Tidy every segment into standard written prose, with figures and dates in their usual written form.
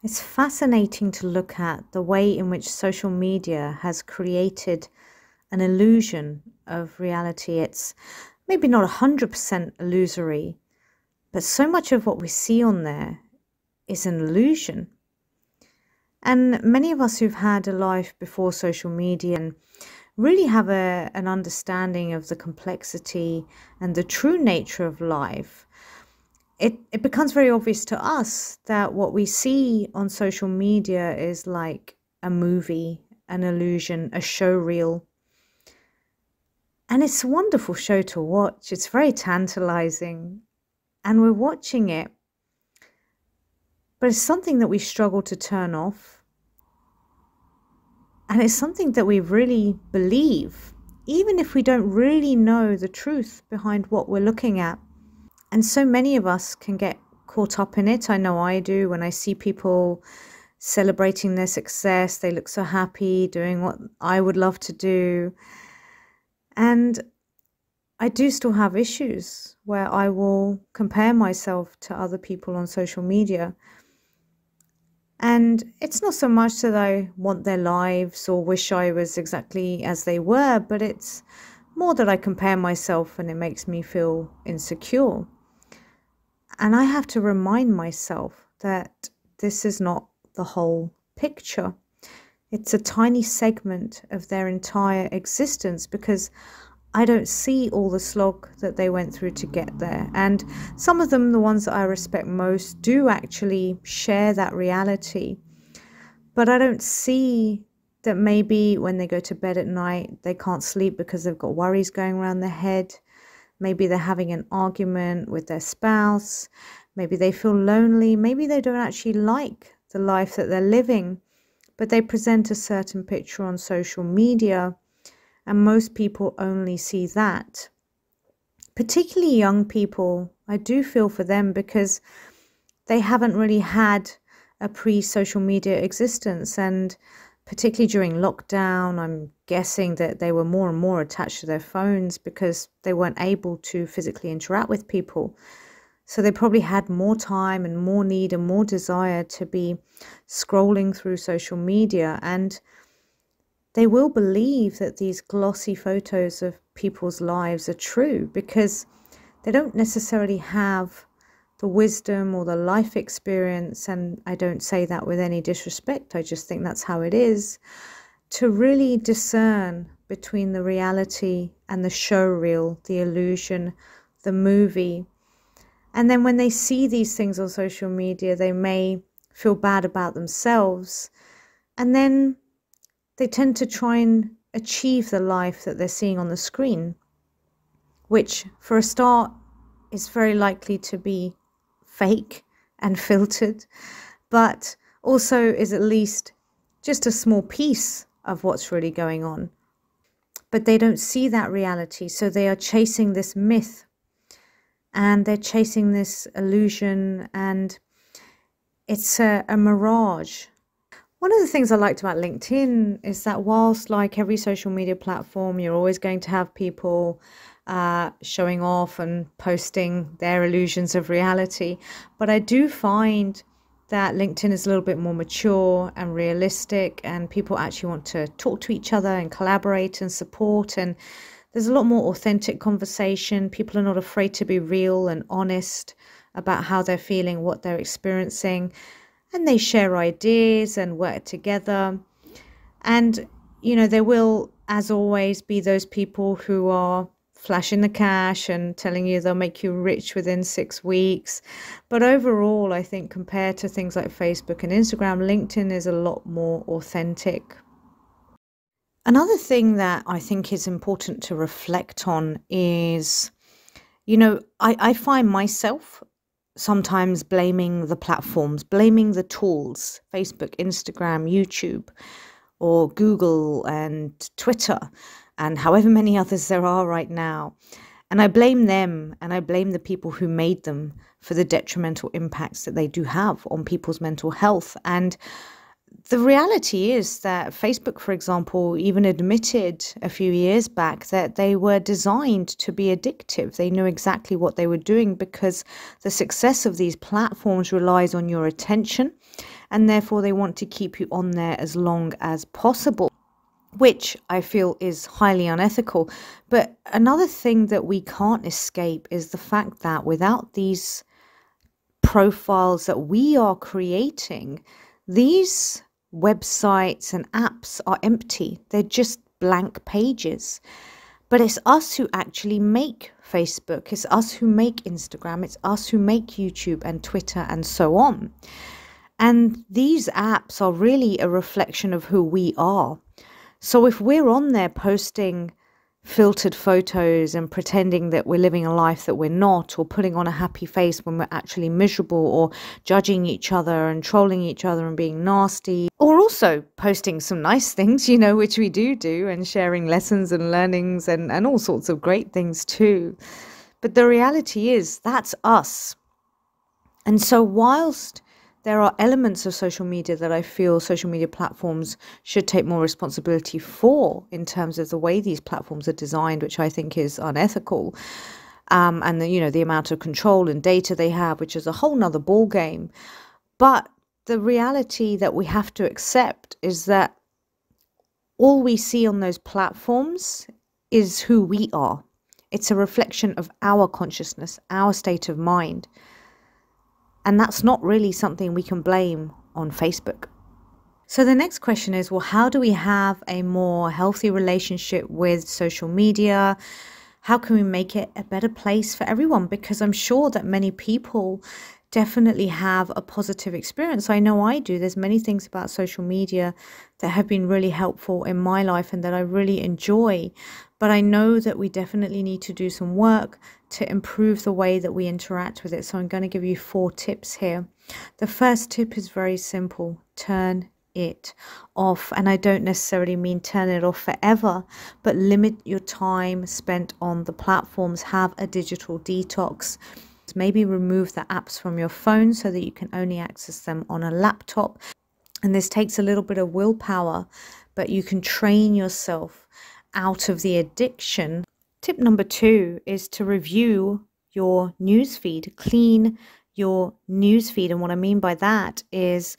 It's fascinating to look at the way in which social media has created an illusion of reality. It's maybe not 100% illusory, but so much of what we see on there is an illusion. And many of us who've had a life before social media and really have an understanding of the complexity and the true nature of life, it becomes very obvious to us that what we see on social media is like a movie, an illusion, a show reel. And it's a wonderful show to watch. It's very tantalizing. And we're watching it. But it's something that we struggle to turn off. And it's something that we really believe, even if we don't really know the truth behind what we're looking at. And so many of us can get caught up in it. I know I do. When I see people celebrating their success, they look so happy, doing what I would love to do. And I do still have issues where I will compare myself to other people on social media. And it's not so much that I want their lives or wish I was exactly as they were, but it's more that I compare myself and it makes me feel insecure. And I have to remind myself that this is not the whole picture. It's a tiny segment of their entire existence because I don't see all the slog that they went through to get there. And some of them, the ones that I respect most, do actually share that reality. But I don't see that maybe when they go to bed at night, they can't sleep because they've got worries going around their head. Maybe they're having an argument with their spouse. Maybe they feel lonely. Maybe they don't actually like the life that they're living, but they present a certain picture on social media, and most people only see that. Particularly young people, I do feel for them because they haven't really had a pre-social media existence, and particularly during lockdown, I'm guessing that they were more and more attached to their phones because they weren't able to physically interact with people. So they probably had more time and more need and more desire to be scrolling through social media. And they will believe that these glossy photos of people's lives are true because they don't necessarily have the wisdom or the life experience, and I don't say that with any disrespect, I just think that's how it is, to really discern between the reality and the show reel, the illusion, the movie. And then when they see these things on social media, they may feel bad about themselves, and then they tend to try and achieve the life that they're seeing on the screen, which for a start is very likely to be fake and filtered, but also is at least just a small piece of what's really going on. But they don't see that reality, so they are chasing this myth and they're chasing this illusion, and it's a mirage. One of the things I liked about LinkedIn is that whilst, like every social media platform, you're always going to have people showing off and posting their illusions of reality, but I do find that LinkedIn is a little bit more mature and realistic, and people actually want to talk to each other and collaborate and support, and there's a lot more authentic conversation. People are not afraid to be real and honest about how they're feeling, what they're experiencing, and they share ideas and work together. And, you know, there will, as always, be those people who are flashing the cash and telling you they'll make you rich within 6 weeks. But overall, I think compared to things like Facebook and Instagram, LinkedIn is a lot more authentic. Another thing that I think is important to reflect on is, I find myself sometimes blaming the platforms, blaming the tools, Facebook, Instagram, YouTube, or Google and Twitter, and however many others there are right now. And I blame them, and I blame the people who made them for the detrimental impacts that they do have on people's mental health. And the reality is that Facebook, for example, even admitted a few years back that they were designed to be addictive. They knew exactly what they were doing because the success of these platforms relies on your attention. and therefore they want to keep you on there as long as possible, which I feel is highly unethical. But another thing that we can't escape is the fact that without these profiles that we are creating, these websites and apps are empty. They're just blank pages. But it's us who actually make Facebook. It's us who make Instagram. It's us who make YouTube and Twitter and so on. And these apps are really a reflection of who we are. So if we're on there posting filtered photos and pretending that we're living a life that we're not, or putting on a happy face when we're actually miserable, or judging each other and trolling each other and being nasty, or also posting some nice things, which we do, and sharing lessons and learnings and all sorts of great things too. But the reality is that's us. And so whilst there are elements of social media that I feel social media platforms should take more responsibility for in terms of the way these platforms are designed, which I think is unethical, and the amount of control and data they have, which is a whole nother ball game. But the reality that we have to accept is that all we see on those platforms is who we are. It's a reflection of our consciousness, our state of mind. And that's not really something we can blame on Facebook. So the next question is, well, how do we have a more healthy relationship with social media? How can we make it a better place for everyone? Because I'm sure that many people definitely have a positive experience. I know I do. There's many things about social media that have been really helpful in my life and that I really enjoy. But I know that we definitely need to do some work to improve the way that we interact with it. So I'm going to give you 4 tips here. The first tip is very simple. Turn it off. And I don't necessarily mean turn it off forever, but limit your time spent on the platforms. Have a digital detox. Maybe remove the apps from your phone so that you can only access them on a laptop. And this takes a little bit of willpower, but you can train yourself out of the addiction. Tip number 2 is to review your newsfeed. Clean your newsfeed. And what I mean by that is,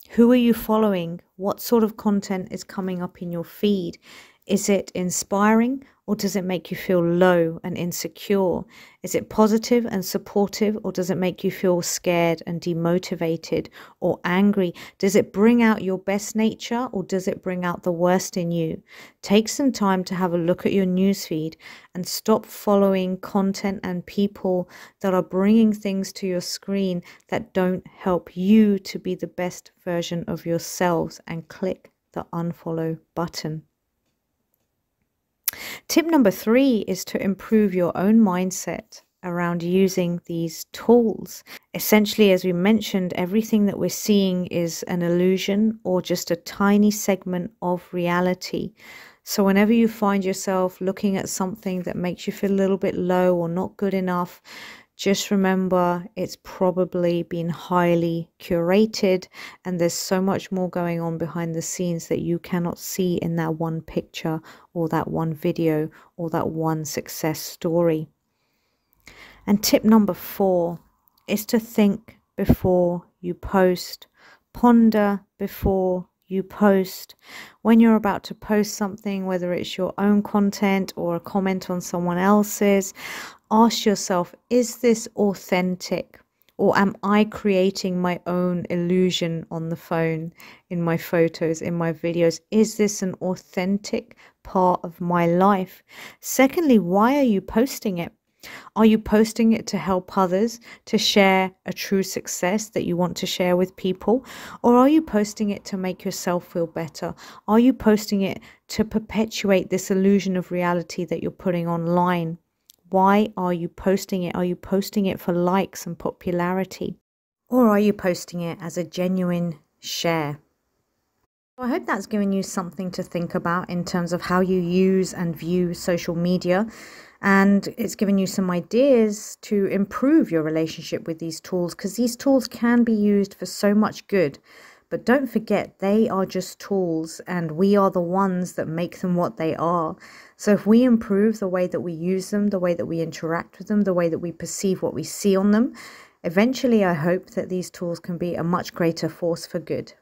who are you following? What sort of content is coming up in your feed? Is it inspiring, or does it make you feel low and insecure? Is it positive and supportive, or does it make you feel scared and demotivated or angry? Does it bring out your best nature, or does it bring out the worst in you? Take some time to have a look at your newsfeed and stop following content and people that are bringing things to your screen that don't help you to be the best version of yourselves, and click the unfollow button. Tip number 3 is to improve your own mindset around using these tools. Essentially, as we mentioned, everything that we're seeing is an illusion or just a tiny segment of reality. So whenever you find yourself looking at something that makes you feel a little bit low or not good enough, just remember it's probably been highly curated, and there's so much more going on behind the scenes that you cannot see in that one picture or that one video or that one success story. And tip number 4 is to think before you post. Ponder before you post. When you're about to post something, whether it's your own content or a comment on someone else's, ask yourself, is this authentic, or am I creating my own illusion on the phone, in my photos, in my videos? Is this an authentic part of my life? Secondly, why are you posting it? Are you posting it to help others, to share a true success that you want to share with people? Or are you posting it to make yourself feel better? Are you posting it to perpetuate this illusion of reality that you're putting online? Why are you posting it? Are you posting it for likes and popularity? Or are you posting it as a genuine share? I hope that's given you something to think about in terms of how you use and view social media. And it's given you some ideas to improve your relationship with these tools, because these tools can be used for so much good. But don't forget, they are just tools, and we are the ones that make them what they are. So if we improve the way that we use them, the way that we interact with them, the way that we perceive what we see on them, Eventually, I hope that these tools can be a much greater force for good.